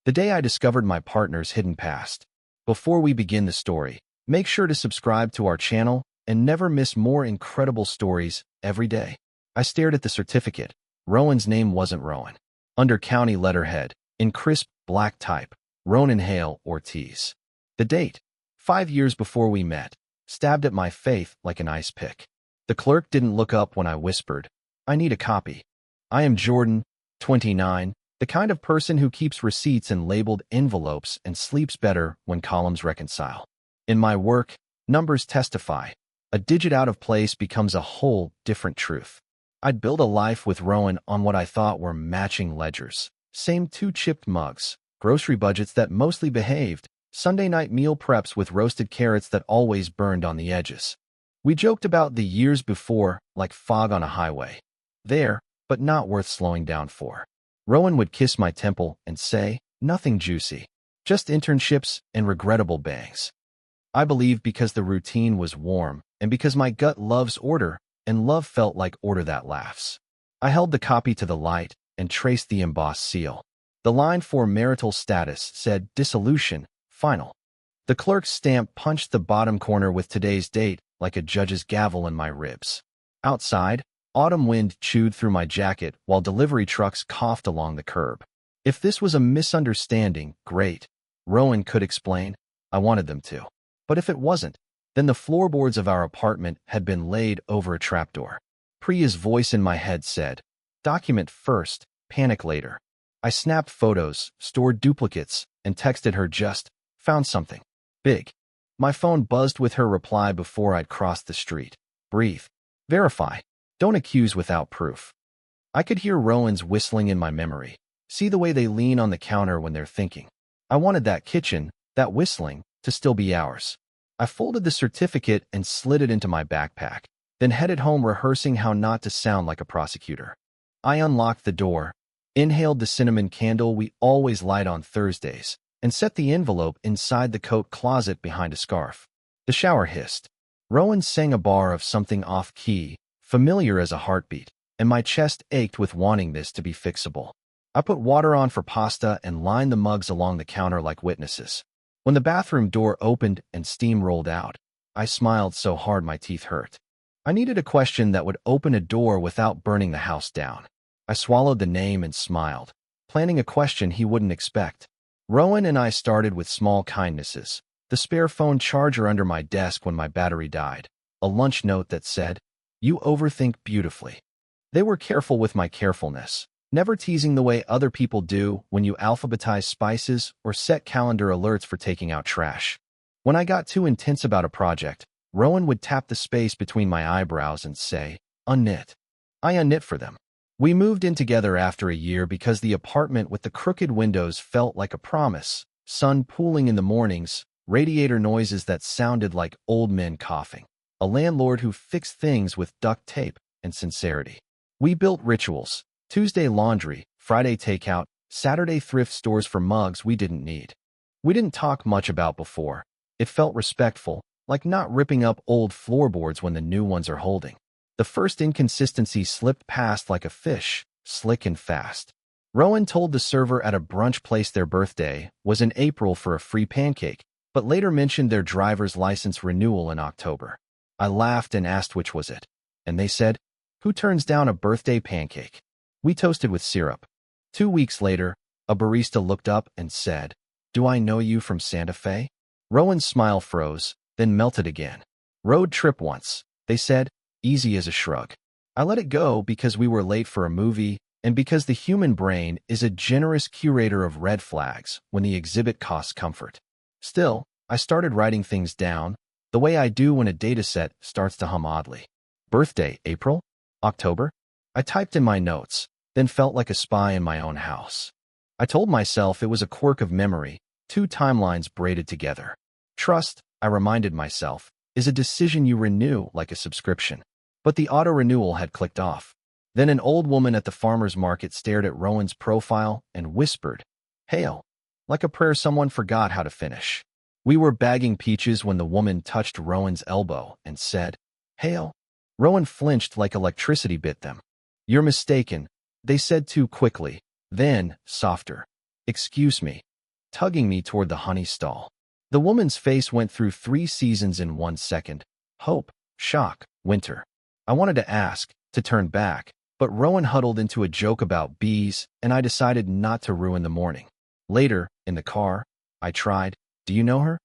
The day I discovered my partner's hidden past. Before we begin the story, make sure to subscribe to our channel and never miss more incredible stories every day. I stared at the certificate. Rowan's name wasn't Rowan. Under county letterhead, in crisp black type, Ronan Hale Ortiz. The date, 5 years before we met, stabbed at my faith like an ice pick. The clerk didn't look up when I whispered, "I need a copy." I am Jordan, 29, the kind of person who keeps receipts in labeled envelopes and sleeps better when columns reconcile. In my work, numbers testify. A digit out of place becomes a whole different truth. I'd build a life with Rowan on what I thought were matching ledgers. Same 2 chipped mugs, grocery budgets that mostly behaved, Sunday night meal preps with roasted carrots that always burned on the edges. We joked about the years before like fog on a highway. There, but not worth slowing down for. Rowan would kiss my temple and say, "Nothing juicy. Just internships and regrettable bangs." I believe because the routine was warm and because my gut loves order, and love felt like order that laughs. I held the copy to the light and traced the embossed seal. The line for marital status said dissolution, final. The clerk's stamp punched the bottom corner with today's date like a judge's gavel in my ribs. Outside, autumn wind chewed through my jacket while delivery trucks coughed along the curb. If this was a misunderstanding, great. Rowan could explain. I wanted them to. But if it wasn't, then the floorboards of our apartment had been laid over a trapdoor. Priya's voice in my head said, "Document first, panic later." I snapped photos, stored duplicates, and texted her just, "Found something. Big." My phone buzzed with her reply before I'd crossed the street. "Breathe. Verify. Don't accuse without proof." I could hear Rowan's whistling in my memory. See the way they lean on the counter when they're thinking. I wanted that kitchen, that whistling, to still be ours. I folded the certificate and slid it into my backpack, then headed home rehearsing how not to sound like a prosecutor. I unlocked the door, inhaled the cinnamon candle we always light on Thursdays, and set the envelope inside the coat closet behind a scarf. The shower hissed. Rowan sang a bar of something off-key, familiar as a heartbeat, and my chest ached with wanting this to be fixable. I put water on for pasta and lined the mugs along the counter like witnesses. When the bathroom door opened and steam rolled out, I smiled so hard my teeth hurt. I needed a question that would open a door without burning the house down. I swallowed the name and smiled, planning a question he wouldn't expect. Rowan and I started with small kindnesses. The spare phone charger under my desk when my battery died. A lunch note that said, "You overthink beautifully." They were careful with my carefulness, never teasing the way other people do when you alphabetize spices or set calendar alerts for taking out trash. When I got too intense about a project, Rowan would tap the space between my eyebrows and say, "Unknit." I unknit for them. We moved in together after a year because the apartment with the crooked windows felt like a promise. Sun pooling in the mornings, radiator noises that sounded like old men coughing. A landlord who fixed things with duct tape and sincerity. We built rituals. Tuesday laundry, Friday takeout, Saturday thrift stores for mugs we didn't need. We didn't talk much about before. It felt respectful, like not ripping up old floorboards when the new ones are holding. The first inconsistency slipped past like a fish, slick and fast. Rowan told the server at a brunch place their birthday was in April for a free pancake, but later mentioned their driver's license renewal in October. I laughed and asked which was it. And they said, "Who turns down a birthday pancake?" We toasted with syrup. 2 weeks later, a barista looked up and said, "Do I know you from Santa Fe?" Rowan's smile froze, then melted again. "Road trip once," they said, easy as a shrug. I let it go because we were late for a movie and because the human brain is a generous curator of red flags when the exhibit costs comfort. Still, I started writing things down, the way I do when a dataset starts to hum oddly. Birthday, April? October? I typed in my notes, then felt like a spy in my own house. I told myself it was a quirk of memory, 2 timelines braided together. Trust, I reminded myself, is a decision you renew like a subscription. But the auto-renewal had clicked off. Then an old woman at the farmer's market stared at Rowan's profile and whispered, "Hail," like a prayer someone forgot how to finish. We were bagging peaches when the woman touched Rowan's elbow and said, "Hail." Rowan flinched like electricity bit them. "You're mistaken," they said too quickly. Then, softer, "Excuse me, tugging me toward the honey stall. The woman's face went through 3 seasons in 1 second. Hope, shock, winter. I wanted to ask, to turn back, but Rowan huddled into a joke about bees, and I decided not to ruin the morning. Later, in the car, I tried, "Do you know her?"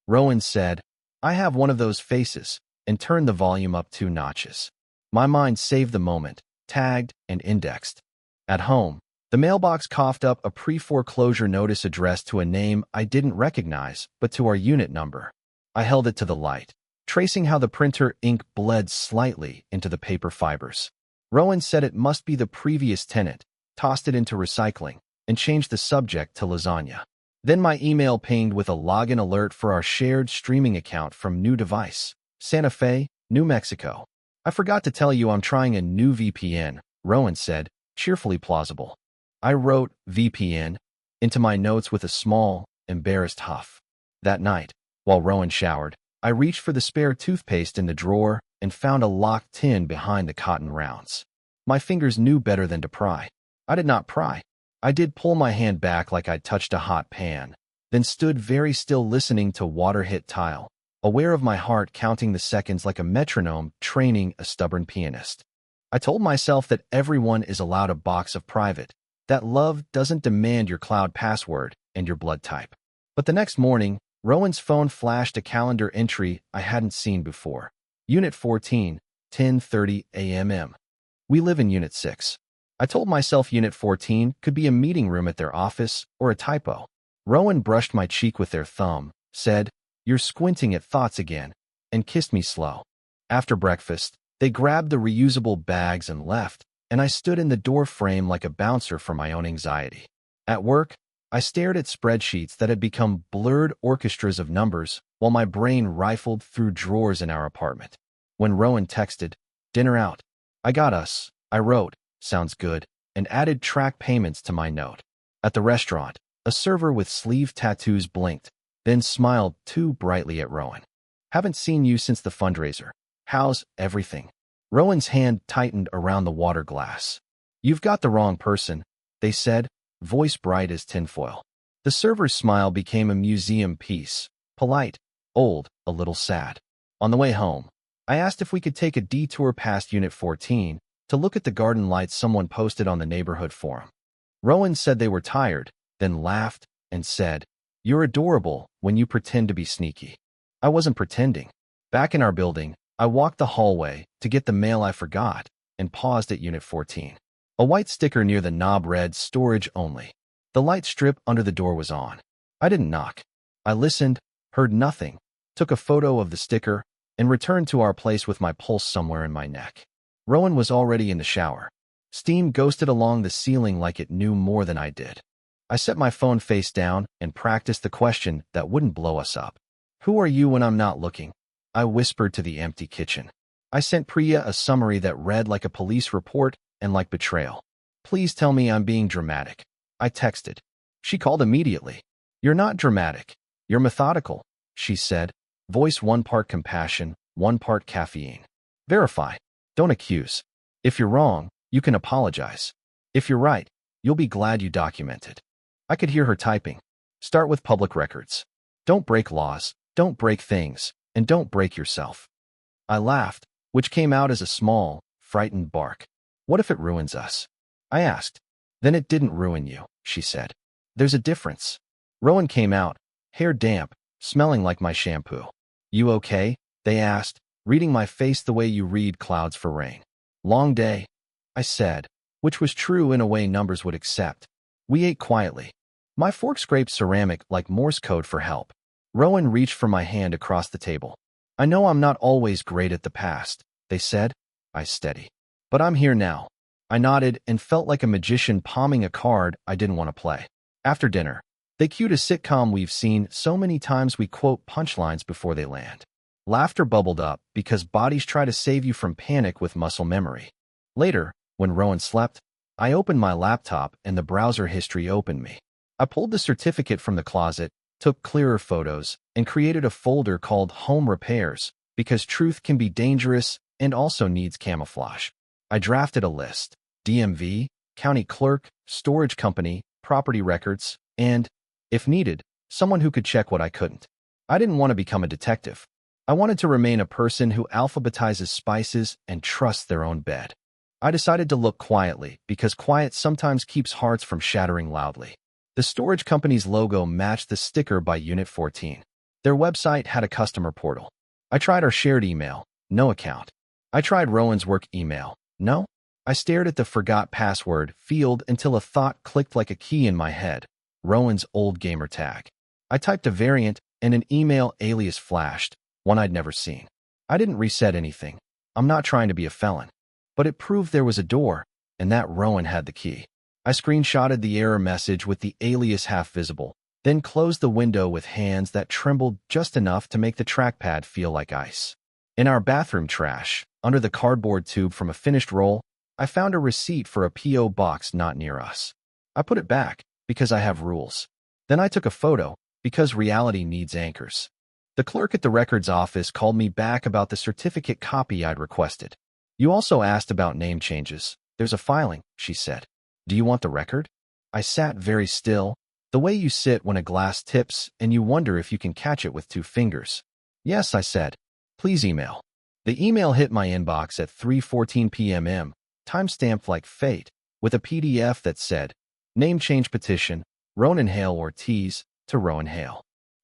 Rowan said, "I have one of those faces," and turned the volume up 2 notches. My mind saved the moment, tagged and indexed. At home, the mailbox coughed up a pre-foreclosure notice addressed to a name I didn't recognize, but to our unit number. I held it to the light, tracing how the printer ink bled slightly into the paper fibers. Rowan said it must be the previous tenant, tossed it into recycling, and changed the subject to lasagna. Then my email pinged with a login alert for our shared streaming account from new device, Santa Fe, New Mexico. "I forgot to tell you I'm trying a new VPN," Rowan said, cheerfully plausible. I wrote VPN into my notes with a small, embarrassed huff. That night, while Rowan showered, I reached for the spare toothpaste in the drawer and found a locked tin behind the cotton rounds. My fingers knew better than to pry. I did not pry. I did pull my hand back like I'd touched a hot pan, then stood very still listening to water hit tile, aware of my heart counting the seconds like a metronome training a stubborn pianist. I told myself that everyone is allowed a box of private, that love doesn't demand your cloud password and your blood type. But the next morning, Rowan's phone flashed a calendar entry I hadn't seen before. Unit 14, 10:30 a.m. We live in Unit 6. I told myself Unit 14 could be a meeting room at their office or a typo. Rowan brushed my cheek with their thumb, said, "You're squinting at thoughts again," and kissed me slow. After breakfast, they grabbed the reusable bags and left, and I stood in the door frame like a bouncer for my own anxiety. At work, I stared at spreadsheets that had become blurred orchestras of numbers while my brain rifled through drawers in our apartment. When Rowan texted, "Dinner out," "I got us," I wrote, "Sounds good," and added track payments to my note. At the restaurant, a server with sleeve tattoos blinked, then smiled too brightly at Rowan. "Haven't seen you since the fundraiser. How's everything?" Rowan's hand tightened around the water glass. "You've got the wrong person," they said, voice bright as tinfoil. The server's smile became a museum piece, polite, old, a little sad. On the way home, I asked if we could take a detour past Unit 14 to look at the garden lights someone posted on the neighborhood forum. Rowan said they were tired, then laughed and said, "You're adorable when you pretend to be sneaky." I wasn't pretending. Back in our building, I walked the hallway to get the mail I forgot and paused at Unit 14. A white sticker near the knob read "Storage Only." The light strip under the door was on. I didn't knock. I listened, heard nothing, took a photo of the sticker, and returned to our place with my pulse somewhere in my neck. Rowan was already in the shower. Steam ghosted along the ceiling like it knew more than I did. I set my phone face down and practiced the question that wouldn't blow us up. "Who are you when I'm not looking?" I whispered to the empty kitchen. I sent Priya a summary that read like a police report and like betrayal. "Please tell me I'm being dramatic," I texted. She called immediately. "You're not dramatic. You're methodical," she said, voice 1 part compassion, 1 part caffeine. "Verify. Don't accuse. If you're wrong, you can apologize. If you're right, you'll be glad you documented." I could hear her typing. "Start with public records. Don't break laws, don't break things, and don't break yourself." I laughed, which came out as a small, frightened bark. "What if it ruins us?" I asked. "Then it didn't ruin you," she said. "There's a difference." Rowan came out, hair damp, smelling like my shampoo. "You okay?" they asked, reading my face the way you read clouds for rain. "Long day," I said, which was true in a way numbers would accept. We ate quietly. My fork scraped ceramic like Morse code for help. Rowan reached for my hand across the table. "I know I'm not always great at the past," they said. I steady. "But I'm here now." I nodded and felt like a magician palming a card I didn't want to play. After dinner, they cued a sitcom we've seen so many times we quote punchlines before they land. Laughter bubbled up because bodies try to save you from panic with muscle memory. Later, when Rowan slept, I opened my laptop and the browser history opened me. I pulled the certificate from the closet, took clearer photos, and created a folder called Home Repairs because truth can be dangerous and also needs camouflage. I drafted a list: DMV, county clerk, storage company, property records, and If needed, someone who could check what I couldn't. I didn't want to become a detective. I wanted to remain a person who alphabetizes spices and trusts their own bed. I decided to look quietly because quiet sometimes keeps hearts from shattering loudly. The storage company's logo matched the sticker by Unit 14. Their website had a customer portal. I tried our shared email. No account. I tried Rowan's work email. No. I stared at the forgot password field until a thought clicked like a key in my head. Rowan's old gamer tag. I typed a variant and an email alias flashed, one I'd never seen. I didn't reset anything. I'm not trying to be a felon. But it proved there was a door, and that Rowan had the key. I screenshotted the error message with the alias half visible, then closed the window with hands that trembled just enough to make the trackpad feel like ice. In our bathroom trash, under the cardboard tube from a finished roll, I found a receipt for a P.O. box not near us. I put it back, because I have rules. Then I took a photo, because reality needs anchors. The clerk at the records office called me back about the certificate copy I'd requested. You also asked about name changes. There's a filing, she said. Do you want the record? I sat very still, the way you sit when a glass tips and you wonder if you can catch it with 2 fingers. Yes, I said. Please email. The email hit my inbox at 3:14 p.m. Timestamped like fate, with a PDF that said, Name change petition, Ronan Hale Ortiz to Rowan Hale.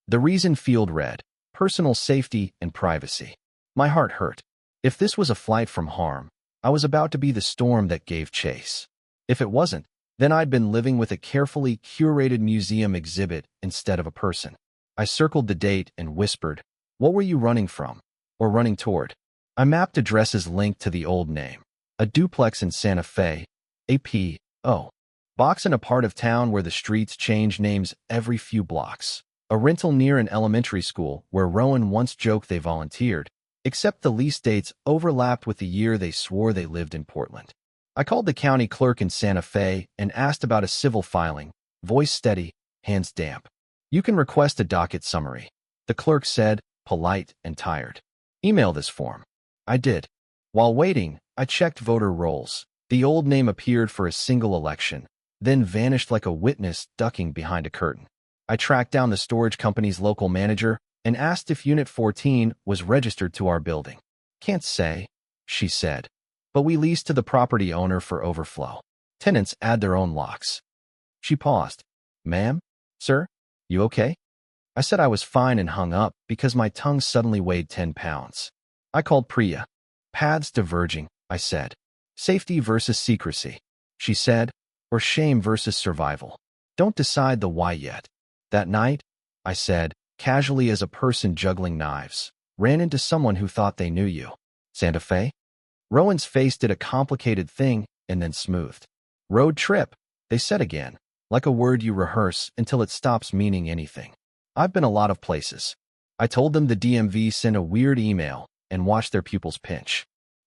The reason field read, personal safety and privacy. My heart hurt. If this was a flight from harm, I was about to be the storm that gave chase. If it wasn't, then I'd been living with a carefully curated museum exhibit instead of a person. I circled the date and whispered, What were you running from? Or running toward? I mapped addresses linked to the old name. A duplex in Santa Fe, a P.O. box in a part of town where the streets change names every few blocks. A rental near an elementary school where Rowan once joked they volunteered, except the lease dates overlapped with the year they swore they lived in Portland. I called the county clerk in Santa Fe and asked about a civil filing, voice steady, hands damp. You can request a docket summary. The clerk said, polite and tired. Email this form. I did. While waiting, I checked voter rolls. The old name appeared for a single election, then vanished like a witness ducking behind a curtain. I tracked down the storage company's local manager and asked if Unit 14 was registered to our building. Can't say, she said. But we leased to the property owner for overflow. Tenants add their own locks. She paused. Ma'am? Sir? You okay? I said I was fine and hung up because my tongue suddenly weighed 10 pounds. I called Priya. Paths diverging, I said. Safety versus secrecy, she said, or shame versus survival. Don't decide the why yet. That night, I said, casually as a person juggling knives, ran into someone who thought they knew you. Santa Fe? Rowan's face did a complicated thing and then smoothed. Road trip, they said again, like a word you rehearse until it stops meaning anything. I've been a lot of places. I told them the DMV sent a weird email and watched their pupils pinch.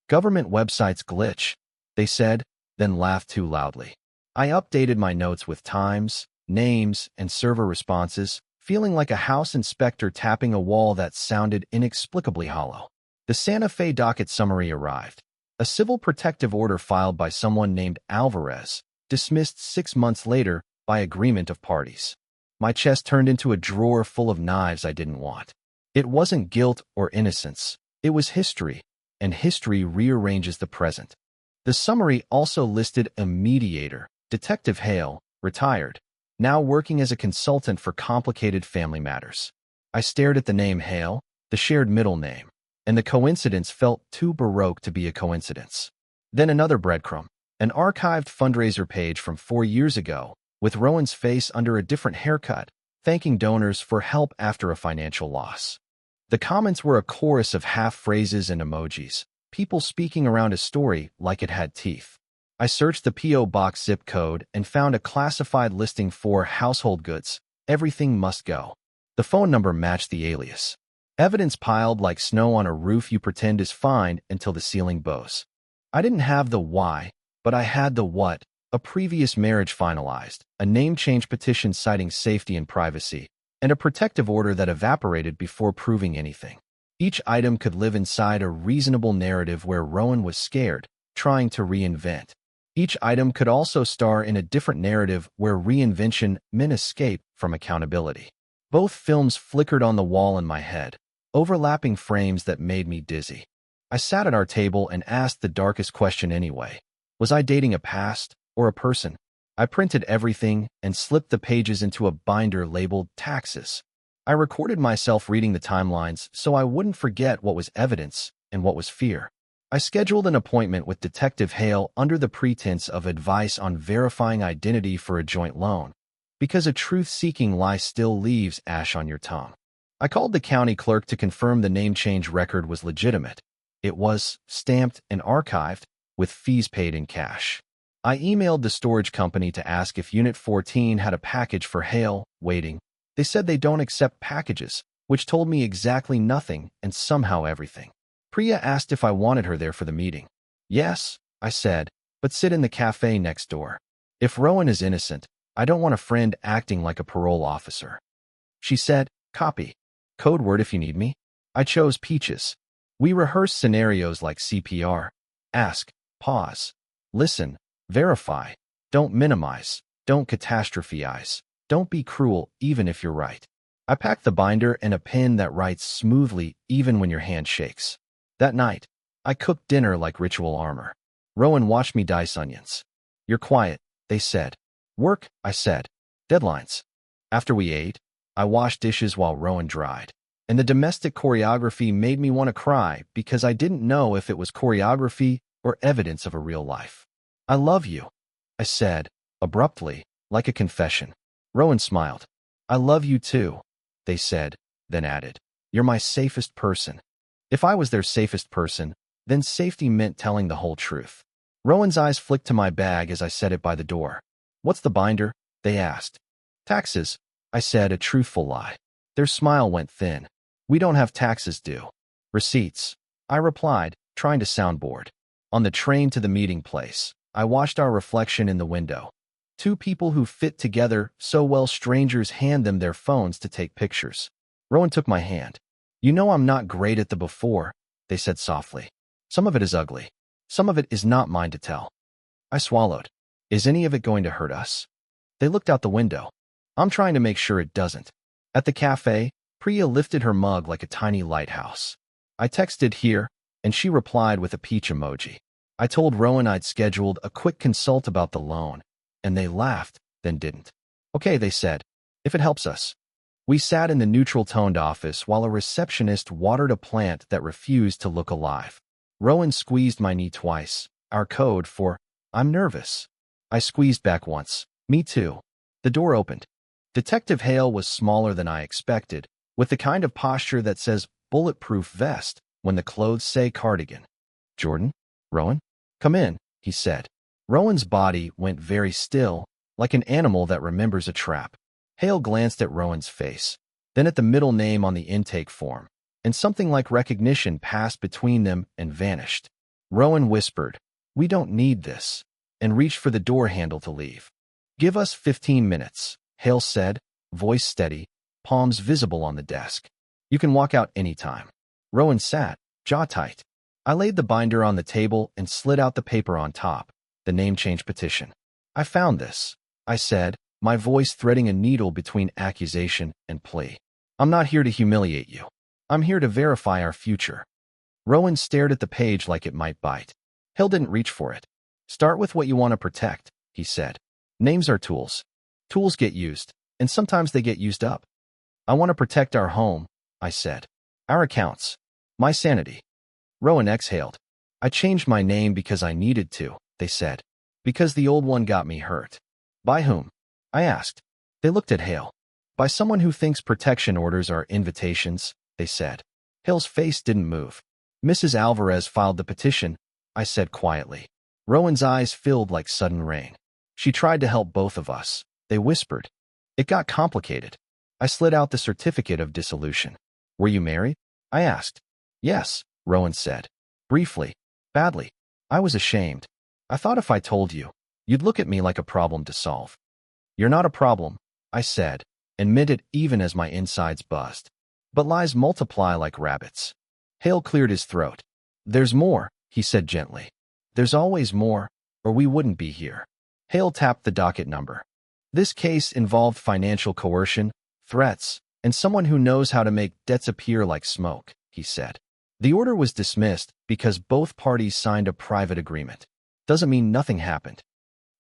Government websites glitch, they said, then laughed too loudly. I updated my notes with times, names, and server responses, feeling like a house inspector tapping a wall that sounded inexplicably hollow. The Santa Fe docket summary arrived. A civil protective order filed by someone named Alvarez, dismissed 6 months later by agreement of parties. My chest turned into a drawer full of knives I didn't want. It wasn't guilt or innocence. It was history, and history rearranges the present. The summary also listed a mediator, Detective Hale, retired, now working as a consultant for complicated family matters. I stared at the name Hale, the shared middle name, and the coincidence felt too baroque to be a coincidence. Then another breadcrumb, an archived fundraiser page from 4 years ago, with Rowan's face under a different haircut, thanking donors for help after a financial loss. The comments were a chorus of half-phrases and emojis, people speaking around a story like it had teeth. I searched the P.O. box zip code and found a classified listing for household goods. Everything must go. The phone number matched the alias. Evidence piled like snow on a roof you pretend is fine until the ceiling bows. I didn't have the why, but I had the what. A previous marriage finalized, a name change petition citing safety and privacy, and a protective order that evaporated before proving anything. Each item could live inside a reasonable narrative where Rowan was scared, trying to reinvent. Each item could also star in a different narrative where reinvention meant escape from accountability. Both films flickered on the wall in my head, overlapping frames that made me dizzy. I sat at our table and asked the darkest question anyway. Was I dating a past or a person? I printed everything and slipped the pages into a binder labeled taxes. I recorded myself reading the timelines so I wouldn't forget what was evidence and what was fear. I scheduled an appointment with Detective Hale under the pretense of advice on verifying identity for a joint loan, because a truth-seeking lie still leaves ash on your tongue. I called the county clerk to confirm the name change record was legitimate. It was stamped and archived, with fees paid in cash. I emailed the storage company to ask if Unit 14 had a package for Hale waiting. They said they don't accept packages, which told me exactly nothing and somehow everything. Priya asked if I wanted her there for the meeting. Yes, I said, but sit in the cafe next door. If Rowan is innocent, I don't want a friend acting like a parole officer. She said, copy. Code word if you need me. I chose Peaches. We rehearsed scenarios like CPR. Ask, pause, listen, verify, don't minimize, don't catastrophize, don't be cruel even if you're right. I packed the binder and a pen that writes smoothly even when your hand shakes. That night, I cooked dinner like ritual armor. Rowan watched me dice onions. You're quiet, they said. Work, I said. Deadlines. After we ate, I washed dishes while Rowan dried. And the domestic choreography made me want to cry because I didn't know if it was choreography or evidence of a real life. I love you, I said, abruptly, like a confession. Rowan smiled. I love you too, they said, then added. You're my safest person. If I was their safest person, then safety meant telling the whole truth. Rowan's eyes flicked to my bag as I set it by the door. What's the binder? They asked. Taxes, I said, a truthful lie. Their smile went thin. We don't have taxes due. Receipts, I replied, trying to sound bored. On the train to the meeting place, I watched our reflection in the window. Two people who fit together so well strangers hand them their phones to take pictures. Rowan took my hand. You know I'm not great at the before, they said softly. Some of it is ugly. Some of it is not mine to tell. I swallowed. Is any of it going to hurt us? They looked out the window. I'm trying to make sure it doesn't. At the cafe, Priya lifted her mug like a tiny lighthouse. I texted here, and she replied with a peach emoji. I told Rowan I'd scheduled a quick consult about the loan, and they laughed, then didn't. Okay, they said, if it helps us. We sat in the neutral-toned office while a receptionist watered a plant that refused to look alive. Rowan squeezed my knee twice, our code for, I'm nervous. I squeezed back once. Me too. The door opened. Detective Hale was smaller than I expected, with the kind of posture that says bulletproof vest when the clothes say cardigan. Jordan? Rowan? Come in, he said. Rowan's body went very still, like an animal that remembers a trap. Hale glanced at Rowan's face, then at the middle name on the intake form, and something like recognition passed between them and vanished. Rowan whispered, we don't need this, and reached for the door handle to leave. Give us 15 minutes, Hale said, voice steady, palms visible on the desk. You can walk out anytime. Rowan sat, jaw tight. I laid the binder on the table and slid out the paper on top, the name change petition. I found this, I said, my voice threading a needle between accusation and plea. I'm not here to humiliate you. I'm here to verify our future. Rowan stared at the page like it might bite. Hale didn't reach for it. Start with what you want to protect, he said. Names are tools. Tools get used, and sometimes they get used up. I want to protect our home, I said. Our accounts. My sanity. Rowan exhaled. I changed my name because I needed to, they said. Because the old one got me hurt. By whom? I asked. They looked at Hale. By someone who thinks protection orders are invitations, they said. Hale's face didn't move. Mrs. Alvarez filed the petition, I said quietly. Rowan's eyes filled like sudden rain. She tried to help both of us. They whispered. It got complicated. I slid out the certificate of dissolution. Were you married? I asked. Yes, Rowan said. Briefly. Badly. I was ashamed. I thought if I told you, you'd look at me like a problem to solve. You're not a problem, I said, and meant it even as my insides buzzed. But lies multiply like rabbits. Hale cleared his throat. There's more, he said gently. There's always more, or we wouldn't be here. Hale tapped the docket number. This case involved financial coercion, threats, and someone who knows how to make debts appear like smoke, he said. The order was dismissed because both parties signed a private agreement. Doesn't mean nothing happened.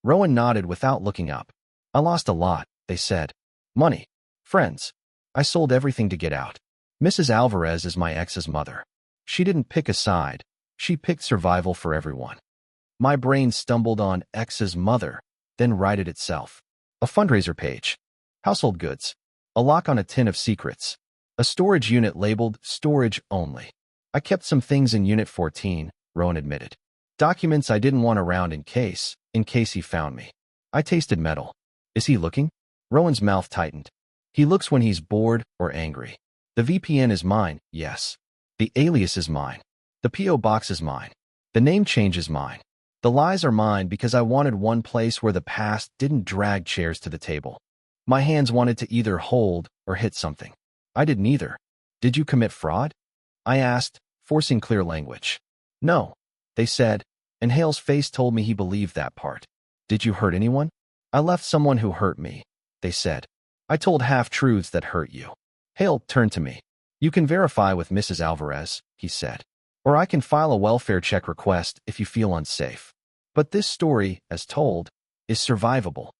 Rowan nodded without looking up. I lost a lot, they said. Money. Friends. I sold everything to get out. Mrs. Alvarez is my ex's mother. She didn't pick a side. She picked survival for everyone. My brain stumbled on ex's mother, then righted itself. A fundraiser page. Household goods. A lock on a tin of secrets. A storage unit labeled storage only. I kept some things in Unit 14, Rowan admitted. Documents I didn't want around in case he found me. I tasted metal. Is he looking? Rowan's mouth tightened. He looks when he's bored or angry. The VPN is mine, yes. The alias is mine. The P.O. box is mine. The name change is mine. The lies are mine because I wanted one place where the past didn't drag chairs to the table. My hands wanted to either hold or hit something. I did neither. Did you commit fraud? I asked, forcing clear language. No, they said, and Hale's face told me he believed that part. Did you hurt anyone? I left someone who hurt me, they said. I told half-truths that hurt you. Hale turned to me. You can verify with Mrs. Alvarez, he said. Or I can file a welfare check request if you feel unsafe. But this story, as told, is survivable.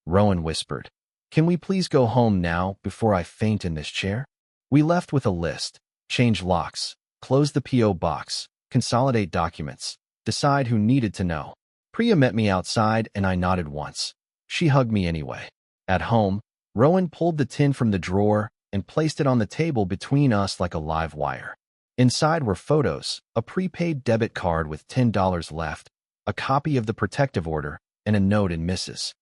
Rowan whispered. Can we please go home now before I faint in this chair? We left with a list. Change locks. Close the P.O. box. Consolidate documents. Decide who needed to know. Priya met me outside and I nodded once. She hugged me anyway. At home, Rowan pulled the tin from the drawer and placed it on the table between us like a live wire. Inside were photos, a prepaid debit card with $10 left, a copy of the protective order, and a note in Mrs.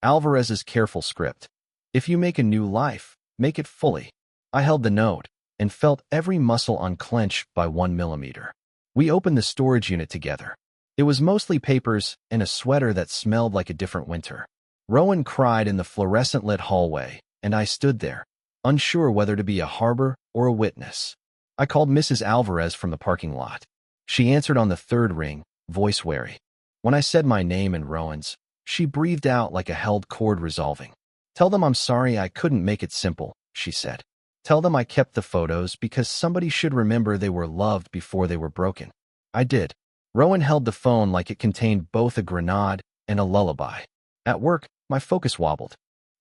Alvarez's careful script. If you make a new life, make it fully. I held the note and felt every muscle unclench by 1 millimeter. We opened the storage unit together. It was mostly papers and a sweater that smelled like a different winter. Rowan cried in the fluorescent-lit hallway, and I stood there, unsure whether to be a harbor or a witness. I called Mrs. Alvarez from the parking lot. She answered on the third ring, voice wary. When I said my name and Rowan's, she breathed out like a held cord resolving. Tell them I'm sorry I couldn't make it simple, she said. Tell them I kept the photos because somebody should remember they were loved before they were broken. I did. Rowan held the phone like it contained both a grenade and a lullaby. At work, my focus wobbled.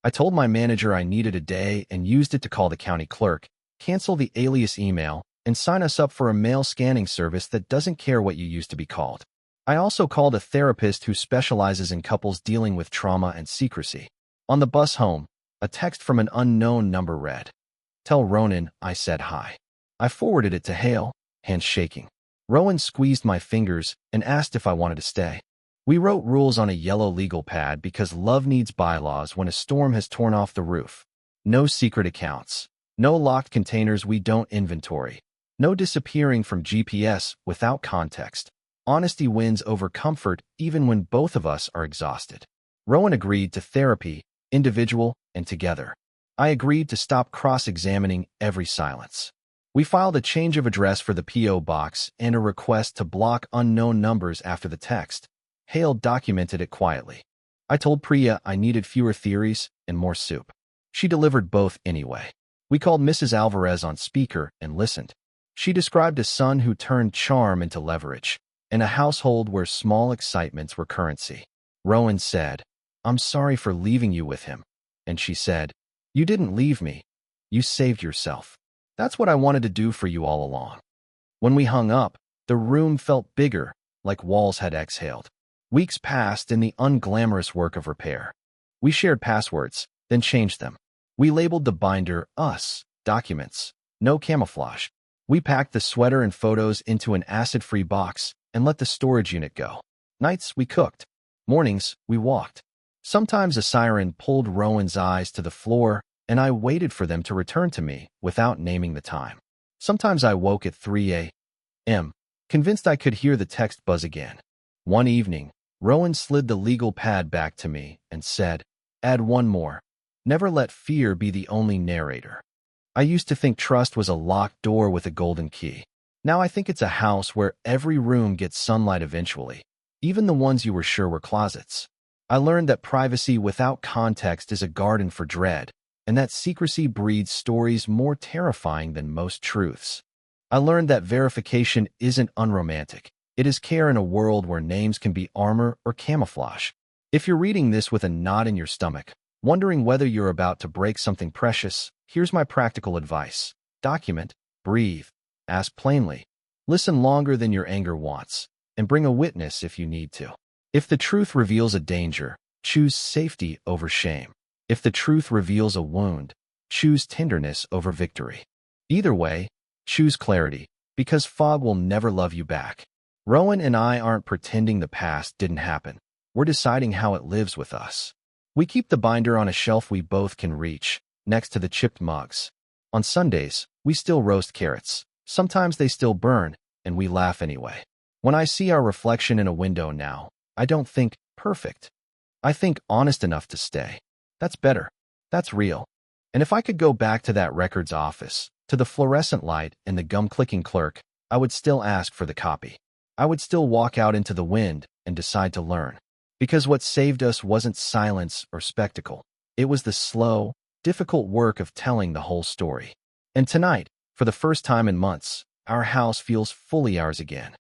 I told my manager I needed a day and used it to call the county clerk, cancel the alias email, and sign us up for a mail scanning service that doesn't care what you used to be called. I also called a therapist who specializes in couples dealing with trauma and secrecy. On the bus home, a text from an unknown number read, Tell Ronan I said hi. I forwarded it to Hale, hands shaking. Rowan squeezed my fingers and asked if I wanted to stay. We wrote rules on a yellow legal pad because love needs bylaws when a storm has torn off the roof. No secret accounts. No locked containers we don't inventory. No disappearing from GPS without context. Honesty wins over comfort even when both of us are exhausted. Rowan agreed to therapy, individual and together. I agreed to stop cross-examining every silence. We filed a change of address for the P.O. box and a request to block unknown numbers after the text. Hale documented it quietly. I told Priya I needed fewer theories and more soup. She delivered both anyway. We called Mrs. Alvarez on speaker and listened. She described a son who turned charm into leverage, and a household where small excitements were currency. Rowan said, I'm sorry for leaving you with him. And she said, You didn't leave me. You saved yourself. That's what I wanted to do for you all along. When we hung up, the room felt bigger, like walls had exhaled. Weeks passed in the unglamorous work of repair. We shared passwords, then changed them. We labeled the binder us, documents, no camouflage. We packed the sweater and photos into an acid-free box and let the storage unit go. Nights, we cooked. Mornings, we walked. Sometimes a siren pulled Rowan's eyes to the floor, and I waited for them to return to me without naming the time. Sometimes I woke at 3 a.m., convinced I could hear the text buzz again. One evening, Rowan slid the legal pad back to me and said, Add one more. Never let fear be the only narrator. I used to think trust was a locked door with a golden key. Now I think it's a house where every room gets sunlight eventually. even the ones you were sure were closets. I learned that privacy without context is a garden for dread, and that secrecy breeds stories more terrifying than most truths. I learned that verification isn't unromantic. It is care in a world where names can be armor or camouflage. If you're reading this with a knot in your stomach, wondering whether you're about to break something precious, here's my practical advice. Document, breathe, ask plainly, listen longer than your anger wants, and bring a witness if you need to. If the truth reveals a danger, choose safety over shame. If the truth reveals a wound, choose tenderness over victory. Either way, choose clarity, because fog will never love you back. Rowan and I aren't pretending the past didn't happen. We're deciding how it lives with us. We keep the binder on a shelf we both can reach, next to the chipped mugs. On Sundays, we still roast carrots. Sometimes they still burn, and we laugh anyway. When I see our reflection in a window now, I don't think perfect. I think honest enough to stay. That's better. That's real. And if I could go back to that records office, to the fluorescent light and the gum-clicking clerk, I would still ask for the copy. I would still walk out into the wind and decide to learn. Because what saved us wasn't silence or spectacle. It was the slow, difficult work of telling the whole story. And tonight, for the first time in months, our house feels fully ours again.